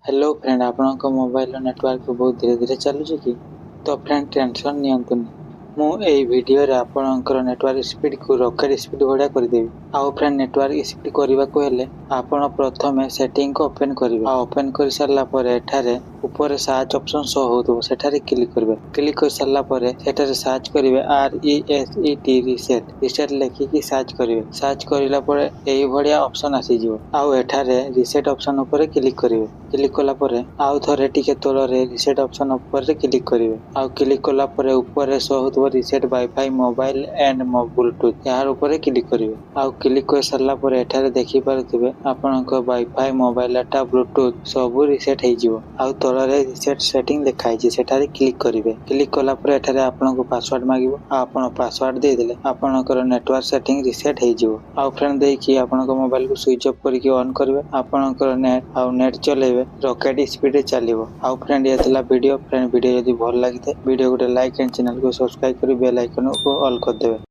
Hello friend, आपणक mobile network बहुत धीरे धीरे चलुଛି कि तो फ्रेंड टेंशन नियंतुनी मु एई वीडियो रे आपणकर नेटवर्क स्पीड को रॉकेट स्पीड भडिया कर देबी। आउ फ्रेंड नेटवर्क स्पीड करबा को हेले आपण प्रथमे सेटिंग को ओपन करिवे। आ ओपन कर सारला परे एठारे ऊपर सर्च ऑप्शन शो होतो सेठारे क्लिक करिवे। क्लिक कर सारला परे सेठारे सर्च करिवे RESET रिसेट लेखि कि सर्च करिवे। सर्च करिला परे एई भडिया ऑप्शन आसी जिवो। आउ एठारे रिसेट ऑप्शन ऊपर क्लिक करिवे। क्लिक कला परे आउ थरे टिके तोलरे रिसेट ऑप्शन ऊपर क्लिक करिवे। आउ क्लिक कला परे ऊपर शो होतो reset wifi mobile and Bluetooth यार ऊपर क्लिक करिवे। आउ क्लिक कर सारला परे एठारे देखि पारुथिबे आपनक वाईफाई मोबाइल डाटा ब्लूटूथ सब रिसेट हे जिवो। आउ तोलरे रिसेट सेटिंग देखाइ छै सेठारे क्लिक करिवे। क्लिक कला परे एठारे आपनक पासवर्ड मागिवो। आपण पासवर्ड दे देले आपनकर नेटवर्क सेटिंग रिसेट हे जिवो। आउ फ्रेंड देखि आपनक मोबाइल को स्विच ऑफ करके ऑन करिवे। आपनकर नेट आउ नेट चलेबे रॉकेट स्पीड चलिबो। आउ फ्रेंड ये थला वीडियो। फ्रेंड वीडियो यदि भल लागिते वीडियो को लाइक एंड चैनल को सब्सक्राइब करी बेल आइकन को ऑल कर देबे।